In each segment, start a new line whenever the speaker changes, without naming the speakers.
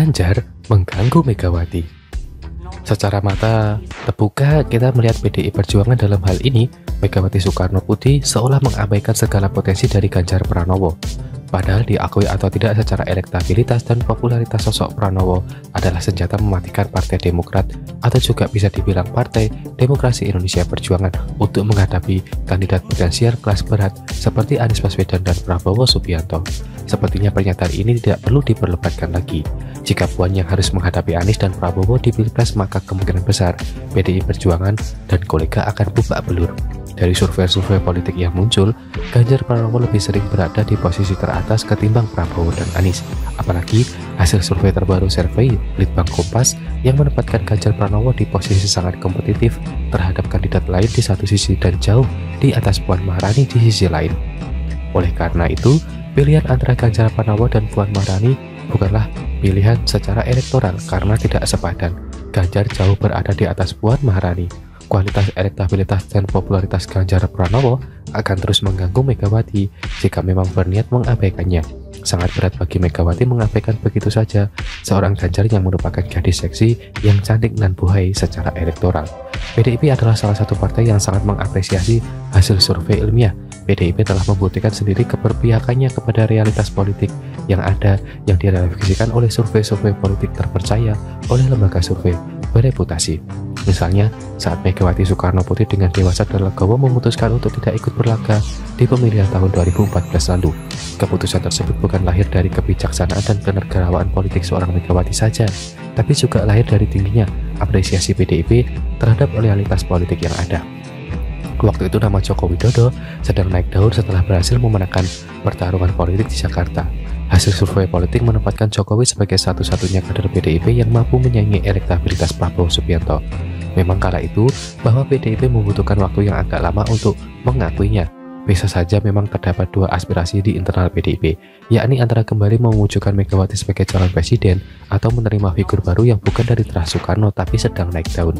Ganjar mengganggu Megawati. Secara mata terbuka kita melihat PDI Perjuangan dalam hal ini, Megawati Soekarno Putri seolah mengabaikan segala potensi dari Ganjar Pranowo. Padahal diakui atau tidak secara elektabilitas dan popularitas sosok Pranowo adalah senjata mematikan Partai Demokrat atau juga bisa dibilang Partai Demokrasi Indonesia Perjuangan untuk menghadapi kandidat potensial kelas berat seperti Anies Baswedan dan Prabowo Subianto. Sepertinya pernyataan ini tidak perlu diperdebatkan lagi. Jika Puan yang harus menghadapi Anies dan Prabowo di Pilpres, maka kemungkinan besar PDI Perjuangan dan kolega akan babak belur. Dari survei-survei politik yang muncul, Ganjar Pranowo lebih sering berada di posisi teratas ketimbang Prabowo dan Anies. Apalagi hasil survei terbaru survei Litbang Kompas yang menempatkan Ganjar Pranowo di posisi sangat kompetitif terhadap kandidat lain di satu sisi dan jauh di atas Puan Maharani di sisi lain. Oleh karena itu, pilihan antara Ganjar Pranowo dan Puan Maharani bukanlah pilihan secara elektoral karena tidak sepadan. Ganjar jauh berada di atas Puan Maharani. Kualitas elektabilitas dan popularitas Ganjar Pranowo akan terus mengganggu Megawati jika memang berniat mengabaikannya. Sangat berat bagi Megawati mengabaikan begitu saja seorang Ganjar yang merupakan gadis seksi yang cantik dan buhay secara elektoral. PDIP adalah salah satu partai yang sangat mengapresiasi hasil survei ilmiah. PDIP telah membuktikan sendiri keberpihakannya kepada realitas politik yang ada yang direfleksikan oleh survei-survei politik terpercaya oleh lembaga survei bereputasi. Misalnya, saat Megawati Soekarno Putri dengan dewasa dan legowo memutuskan untuk tidak ikut berlaga di pemilihan tahun 2014 lalu. Keputusan tersebut bukan lahir dari kebijaksanaan dan kenegarawanan politik seorang Megawati saja, tapi juga lahir dari tingginya apresiasi PDIP terhadap realitas politik yang ada. Waktu itu nama Joko Widodo sedang naik daun setelah berhasil memenangkan pertarungan politik di Jakarta. Hasil survei politik menempatkan Jokowi sebagai satu-satunya kader PDIP yang mampu menyaingi elektabilitas Prabowo Subianto. Memang kala itu bahwa PDIP membutuhkan waktu yang agak lama untuk mengakuinya. Bisa saja memang terdapat dua aspirasi di internal PDIP, yakni antara kembali mewujudkan Megawati sebagai calon presiden atau menerima figur baru yang bukan dari Terah Soekarno tapi sedang naik daun.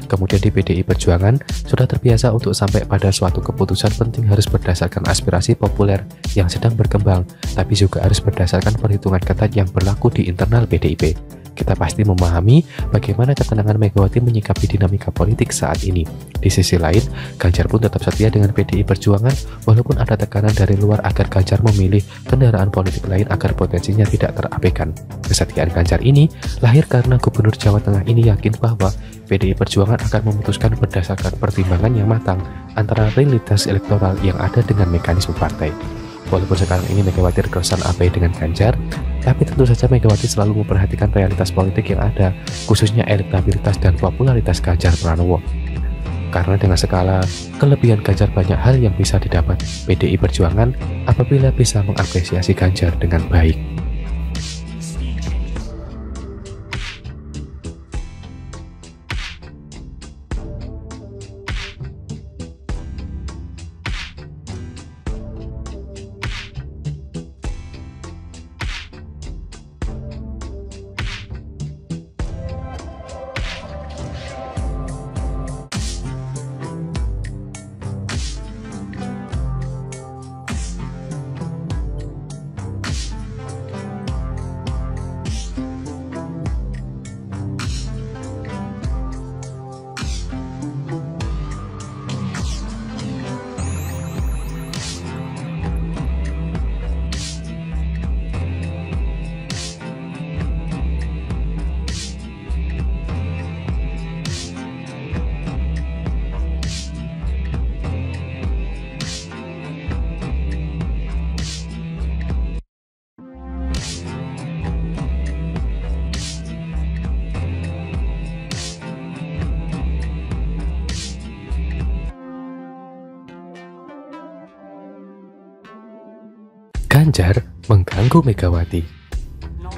Kemudian di PDI Perjuangan sudah terbiasa untuk sampai pada suatu keputusan penting harus berdasarkan aspirasi populer yang sedang berkembang, tapi juga harus berdasarkan perhitungan ketat yang berlaku di internal PDIP. Kita pasti memahami bagaimana ketenangan Megawati menyikapi dinamika politik saat ini. Di sisi lain, Ganjar pun tetap setia dengan PDI Perjuangan walaupun ada tekanan dari luar agar Ganjar memilih kendaraan politik lain agar potensinya tidak terabaikan. Kesetiaan Ganjar ini lahir karena Gubernur Jawa Tengah ini yakin bahwa PDI Perjuangan akan memutuskan berdasarkan pertimbangan yang matang antara realitas elektoral yang ada dengan mekanisme partai. Walaupun sekarang ini Megawati terkesan abai dengan Ganjar, tapi tentu saja Megawati selalu memperhatikan realitas politik yang ada, khususnya elektabilitas dan popularitas Ganjar Pranowo. Karena dengan skala kelebihan Ganjar banyak hal yang bisa didapat PDI Perjuangan apabila bisa mengapresiasi Ganjar dengan baik. Ganjar mengganggu Megawati.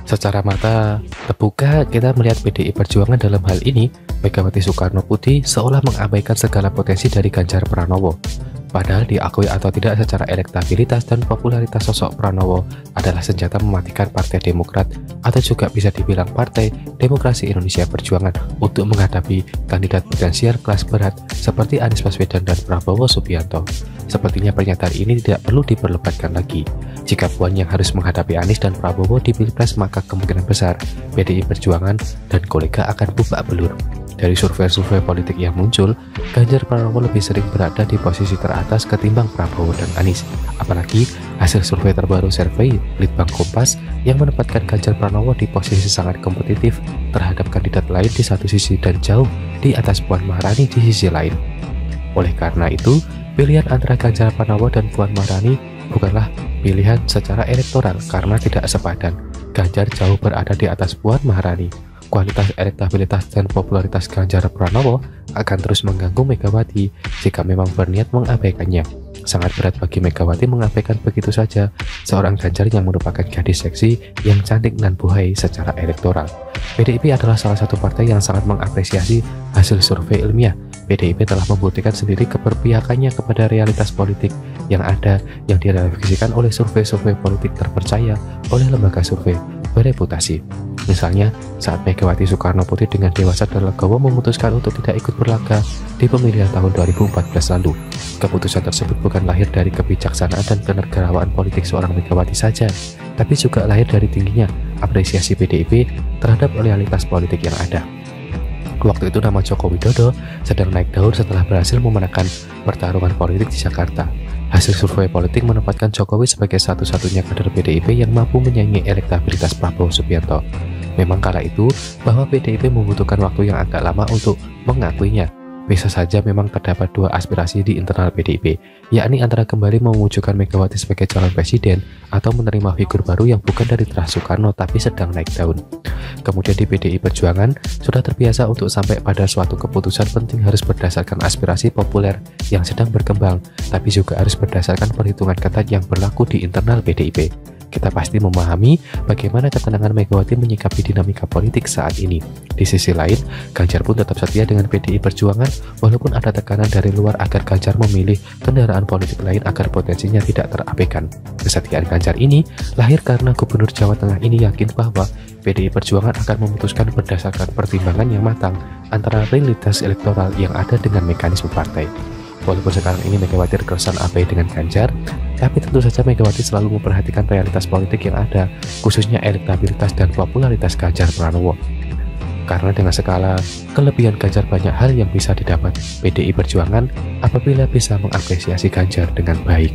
Secara mata terbuka kita melihat PDI Perjuangan dalam hal ini, Megawati Soekarno Putri seolah mengabaikan segala potensi dari Ganjar Pranowo. Padahal diakui atau tidak secara elektabilitas dan popularitas sosok Pranowo adalah senjata mematikan Partai Demokrat atau juga bisa dibilang Partai Demokrasi Indonesia Perjuangan untuk menghadapi kandidat potensial kelas berat seperti Anies Baswedan dan Prabowo Subianto. Sepertinya pernyataan ini tidak perlu diperdebatkan lagi. Jika Puan yang harus menghadapi Anies dan Prabowo di Pilpres, maka kemungkinan besar PDI Perjuangan dan kolega akan babak belur. Dari survei-survei politik yang muncul, Ganjar Pranowo lebih sering berada di posisi teratas ketimbang Prabowo dan Anies. Apalagi hasil survei terbaru survei Litbang Kompas yang menempatkan Ganjar Pranowo di posisi sangat kompetitif terhadap kandidat lain di satu sisi dan jauh di atas Puan Maharani di sisi lain. Oleh karena itu, pilihan antara Ganjar Pranowo dan Puan Maharani bukanlah pilihan secara elektoral karena tidak sepadan. Ganjar jauh berada di atas Puan Maharani. Kualitas elektabilitas dan popularitas Ganjar Pranowo akan terus mengganggu Megawati jika memang berniat mengabaikannya. Sangat berat bagi Megawati mengabaikan begitu saja seorang Ganjar yang merupakan gadis seksi yang cantik dan buhay secara elektoral. PDIP adalah salah satu partai yang sangat mengapresiasi hasil survei ilmiah. PDIP telah membuktikan sendiri keberpihakannya kepada realitas politik yang ada yang direfleksikan oleh survei-survei politik terpercaya oleh lembaga survei bereputasi. Misalnya, saat Megawati Soekarno Putri dengan dewasa dan legowo memutuskan untuk tidak ikut berlaga di pemilihan tahun 2014 lalu. Keputusan tersebut bukan lahir dari kebijaksanaan dan kenegarawanan politik seorang Megawati saja, tapi juga lahir dari tingginya apresiasi PDIP terhadap realitas politik yang ada. Waktu itu nama Joko Widodo sedang naik daun setelah berhasil memenangkan pertarungan politik di Jakarta. Hasil survei politik menempatkan Jokowi sebagai satu-satunya kader PDIP yang mampu menyaingi elektabilitas Prabowo Subianto. Memang kala itu bahwa PDIP membutuhkan waktu yang agak lama untuk mengakuinya. Bisa saja memang terdapat dua aspirasi di internal PDIP, yakni antara kembali mewujudkan Megawati sebagai calon presiden atau menerima figur baru yang bukan dari Terah Soekarno tapi sedang naik daun. Kemudian di PDI Perjuangan sudah terbiasa untuk sampai pada suatu keputusan penting harus berdasarkan aspirasi populer yang sedang berkembang, tapi juga harus berdasarkan perhitungan ketat yang berlaku di internal PDIP. Kita pasti memahami bagaimana ketenangan Megawati menyikapi dinamika politik saat ini. Di sisi lain, Ganjar pun tetap setia dengan PDI Perjuangan walaupun ada tekanan dari luar agar Ganjar memilih kendaraan politik lain agar potensinya tidak terabaikan. Kesetiaan Ganjar ini lahir karena Gubernur Jawa Tengah ini yakin bahwa PDI Perjuangan akan memutuskan berdasarkan pertimbangan yang matang antara realitas elektoral yang ada dengan mekanisme partai. Walaupun sekarang ini Megawati terkesan abai dengan Ganjar, tapi tentu saja Megawati selalu memperhatikan realitas politik yang ada, khususnya elektabilitas dan popularitas Ganjar Pranowo. Karena dengan skala kelebihan Ganjar banyak hal yang bisa didapat PDI Perjuangan apabila bisa mengapresiasi Ganjar dengan baik.